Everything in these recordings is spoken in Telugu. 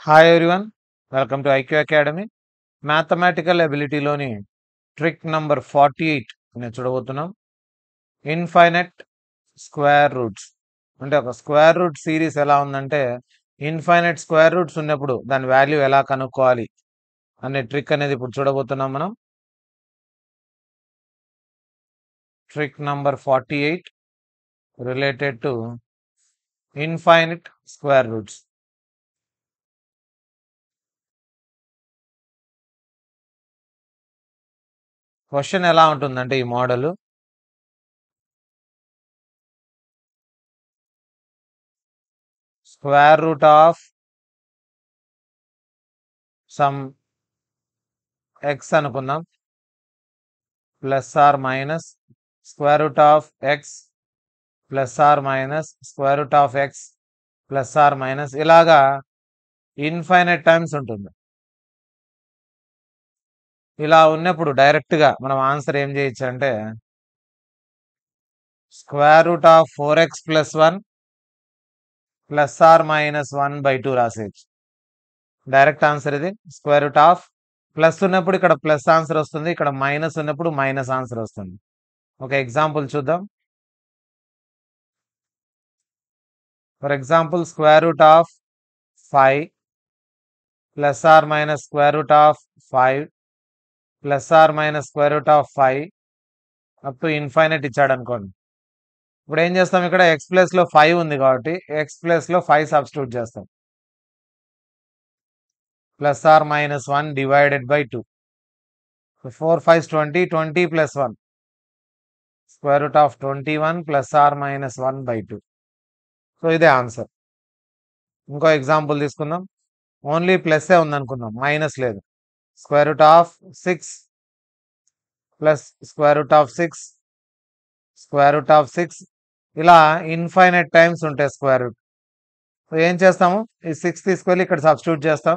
Hi everyone, welcome to IQ academy. Mathematical ఎబిలిటీలోని ట్రిక్ నంబర్ 48 నేను చూడబోతున్నాం. ఇన్ఫైనైట్ స్క్వేర్ రూట్స్ అంటే ఒక స్క్వేర్ రూట్ సిరీస్ ఎలా ఉందంటే ఇన్ఫైనైట్ స్క్వేర్ రూట్స్ ఉన్నప్పుడు దాని వాల్యూ ఎలా కనుక్కోవాలి అనే ట్రిక్ అనేది ఇప్పుడు చూడబోతున్నాం మనం. Trick number 48 related to infinite square roots. Question ఎలా ఉంటుందంటే ఈ model square root of some x అనుకుందాం, plus or minus square root of x plus or minus square root of x plus or minus ఇలాగా ఇన్ఫైనైట్ టైమ్స్ ఉంటుంది. ఇలా ఉన్నప్పుడు డైరెక్ట్గా మనం ఆన్సర్ ఏం చేయొచ్చు అంటే square root of 4x plus 1 plus or minus 1/2 రాసేయచ్చు. డైరెక్ట్ ఆన్సర్ ఇది. స్క్వేర్ రూట్ ఆఫ్ ప్లస్ ఉన్నప్పుడు ఇక్కడ ప్లస్ ఆన్సర్ వస్తుంది, ఇక్కడ మైనస్ ఉన్నప్పుడు మైనస్ ఆన్సర్ వస్తుంది. ఒక ఎగ్జాంపుల్ చూద్దాం. For example square root of 5 plus or minus square root of 5 plus or minus square root of 5 up to infinite ఇచ్చాడు అనుకోండి. ఇప్పుడు ఏం చేస్తాం, ఇక్కడ ఎక్స్ ప్లస్ లో 5 ఉంది కాబట్టి ఎక్స్ ప్లస్ లో 5 సబ్స్టిట్యూట్ చేస్తాం. Plus or minus 1 divided by 2. 4 5 20, 20 plus 1 square root of 21 plus or minus 1/2. So ఇదే ఆన్సర్. ఇంకో ఎగ్జాంపుల్ తీసుకుందాం. ఓన్లీ ప్లస్ ఏ ఉందనుకుందాం, మైనస్ లేదు. Square root of 6 plus square root of 6 square root of 6 ఇలా ఇన్ఫైనైట్ టైమ్స్ ఉంటాయి స్క్వేర్ రూట్. సో ఏం చేస్తాము, ఈ 6 తీసుకెళ్ళి ఇక్కడ సబ్స్టిట్యూట్ చేస్తాం.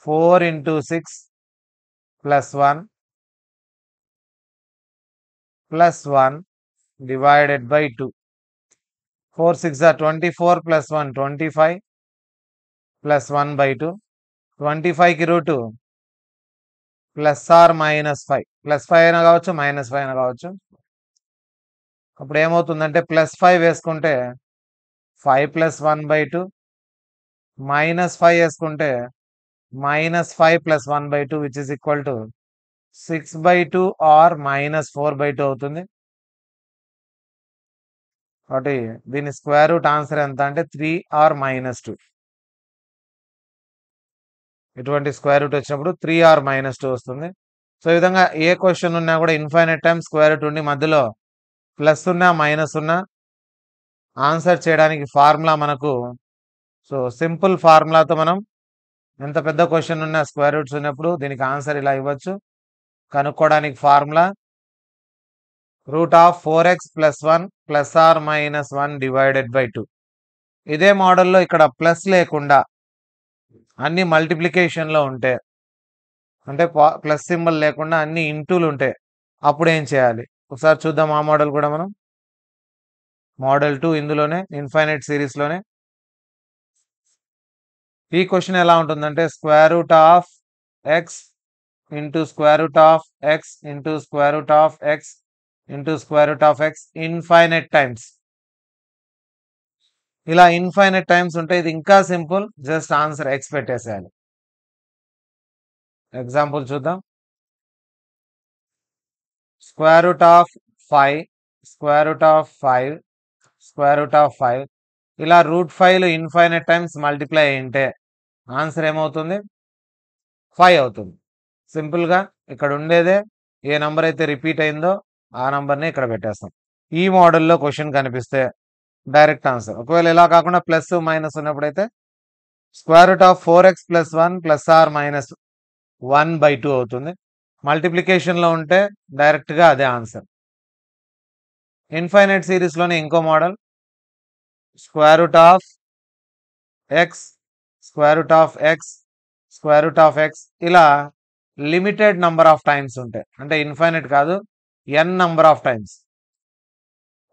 4 into 6 plus 1 plus 1 divided by 2. 4 6 are 24 plus 1 25 plus 1/2. 25కి root plus or minus 5, plus 5 అయినా కావచ్చు మైనస్ 5 అయినా కావచ్చు. అప్పుడు ఏమవుతుందంటే ప్లస్ 5 వేసుకుంటే 5 ప్లస్ 1/2, మైనస్ 5 వేసుకుంటే minus 5 plus 1/2 which is equal to 6/2 or minus 4/2 అవుతుంది. కాబట్టి దీని స్క్వేర్ రూట్ ఆన్సర్ ఎంత అంటే 3 ఆర్ మైనస్ 2. ఇటువంటి స్క్వేర్ రూట్ వచ్చినప్పుడు 3 ఆర్ మైనస్ 2 వస్తుంది. సో ఈ విధంగా ఏ క్వశ్చన్ ఉన్నా కూడా ఇన్ఫైనైట్ టైమ్ స్క్వేర్ రూట్ ఉండి మధ్యలో ప్లస్ ఉన్నా మైనస్ ఉన్నా ఆన్సర్ చేయడానికి ఫార్ములా మనకు, సో సింపుల్ ఫార్ములాతో మనం ఎంత పెద్ద క్వశ్చన్ ఉన్నా స్క్వేర్ రూట్స్ ఉన్నప్పుడు దీనికి ఆన్సర్ ఇలా ఇవ్వచ్చు. కనుక్కోవడానికి formula root of 4x plus 1 plus or minus 1 divided by 2. ఇదే మోడల్లో ఇక్కడ ప్లస్ లేకుండా అన్ని మల్టిప్లికేషన్లో ఉంటే, అంటే ప్లస్ సింబల్ లేకుండా అన్ని ఇంటూలు ఉంటే అప్పుడు ఏం చేయాలి ఒకసారి చూద్దాం. ఆ మోడల్ కూడా మనం మోడల్ 2 ఇందులోనే ఇన్ఫైనైట్ సిరీస్లోనే. ఈ క్వశ్చన్ ఎలా ఉంటుందంటే square root of x into square root of x into square root of x into square root of x infinite times. ఇలా ఇన్ఫైనైట్ టైమ్స్ ఉంటే ఇది ఇంకా సింపుల్, జస్ట్ ఆన్సర్ ఎక్స్ పెట్టేసేయాలి. ఎగ్జాంపుల్ చూద్దాం. Square root of 5 square root of 5 square root of 5 ఇలా రూట్ 5 ఇన్ఫైనైట్ టైమ్స్ మల్టిప్లై అయింటే ఆన్సర్ ఏమవుతుంది, 5 అవుతుంది. సింపుల్గా ఇక్కడ ఉండేదే ఏ నంబర్ అయితే రిపీట్ అయిందో ఆ నంబర్ని ఇక్కడ పెట్టేస్తాం. ఈ మోడల్లో క్వశ్చన్ కనిపిస్తే డైరెక్ట్ ఆన్సర్. ఒకవేళ ఇలా కాకుండా ప్లస్ మైనస్ ఉన్నప్పుడైతే square root of 4x plus 1 plus or minus 1/2 అవుతుంది. మల్టిప్లికేషన్లో ఉంటే డైరెక్ట్గా అదే ఆన్సర్. ఇన్ఫైనైట్ సిరీస్లోనే ఇంకో model square root of X square root of X square root of X ఇలా లిమిటెడ్ నంబర్ ఆఫ్ టైమ్స్ ఉంటాయి, అంటే ఇన్ఫైనైట్ కాదు, n నంబర్ ఆఫ్ టైమ్స్.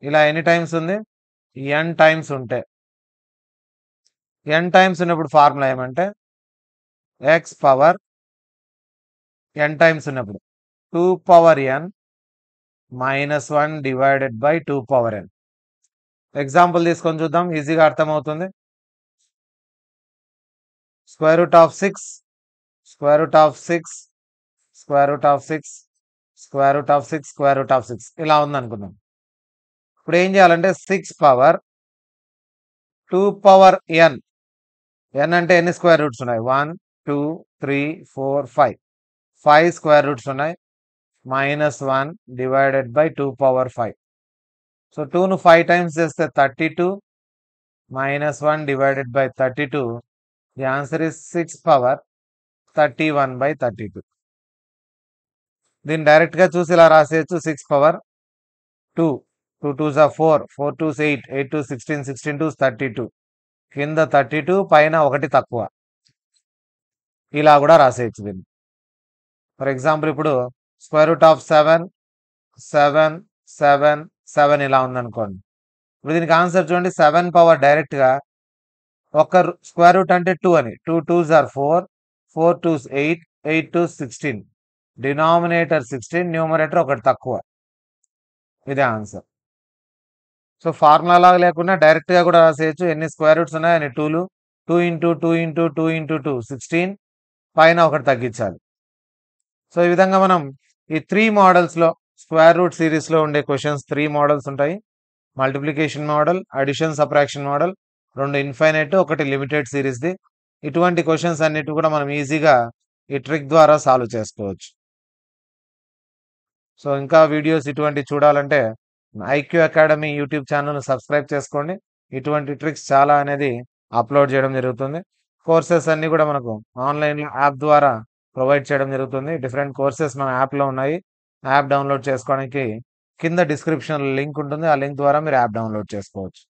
ఇలా ఎన్ని టైమ్స్ ఉంది, n టైమ్స్ ఉంటే n టైమ్స్ ఉన్నప్పుడు ఫార్ములా ఏమంటే ఎక్స్ పవర్ ఎన్ టైమ్స్ ఉన్నప్పుడు 2 power n minus 1 divided by 2 power n. Example తీసుకొని చూద్దాం, ఈజీగా అర్థమవుతుంది. Square root of 6, square root of 6, square root of 6, square root of 6, square root of 6 ఇలా ఉందనుకుందాం. ఇప్పుడు ఏం చేయాలంటే 6 పవర్ 2 పవర్ ఎన్, ఎన్ అంటే ఎన్ని స్క్వేర్ రూట్స్ ఉన్నాయి? 1 2 3 4 5, 5 స్క్వేర్ రూట్స్ ఉన్నాయి. Minus 1 divided by 2 power 5. So 2ను 5 టైమ్స్ చేస్తే 32 minus 1 divided by 32. The answer is 6 power 31 by 32. దీన్ని డైరెక్ట్గా చూసి ఇలా రాసేయచ్చు. 6 power 2, 2 2s are 4, 4 2s 8, 8 2s 16, 16 2s 32. కింద 32, పైన ఒకటి తక్కువ. ఇలా కూడా రాసేయచ్చు దీన్ని. ఫర్ ఎగ్జాంపుల్ ఇప్పుడు స్క్వేర్ రూట్ ఆఫ్ 7, 7 7 7 ఇలా ఉందనుకోండి. ఇప్పుడు దీనికి ఆన్సర్ చూడండి. 7 పవర్ డైరెక్ట్గా ఒక స్క్వేర్ రూట్ అంటే 2 అని. 2 2s are 4, 4 2s 8, 8 2s 16. Denominator 16, numerator ఒకటి తక్కువ. ఇదే ఆన్సర్. సో ఫార్ములా లాగా లేకుండా డైరెక్ట్గా కూడా రాసేయచ్చు. ఎన్ని స్క్వేర్ రూట్స్ ఉన్నాయి అని 2లు. 2 ఇంటూ 2 ఇంటూ 2 ఇంటూ 2 16, పైన ఒకటి తగ్గించాలి. సో ఈ విధంగా మనం ఈ 3 మోడల్స్లో స్క్వేర్ రూట్ సిరీస్లో ఉండే క్వశ్చన్స్ 3 మోడల్స్ ఉంటాయి. Multiplication model, addition subtraction model, 2 infinite, 1 limited సిరీస్ది. ఇటువంటి క్వశ్చన్స్ అన్నిటి కూడా మనం ఈజీగా ఈ ట్రిక్ ద్వారా సాల్వ్ చేసుకోవచ్చు. సో ఇంకా వీడియోస్ ఇటువంటి చూడాలంటే ఐక్యూ అకాడమీ యూట్యూబ్ ఛానల్ని సబ్స్క్రైబ్ చేసుకోండి. ఇటువంటి ట్రిక్స్ చాలా అనేది అప్లోడ్ చేయడం జరుగుతుంది. కోర్సెస్ అన్నీ కూడా మనకు ఆన్లైన్లో యాప్ ద్వారా ప్రొవైడ్ చేయడం జరుగుతుంది. డిఫరెంట్ కోర్సెస్ మన యాప్లో ఉన్నాయి. యాప్ డౌన్లోడ్ చేసుకోవడానికి కింద డిస్క్రిప్షన్లో లింక్ ఉంటుంది. ఆ లింక్ ద్వారా మీరు యాప్ డౌన్లోడ్ చేసుకోవచ్చు.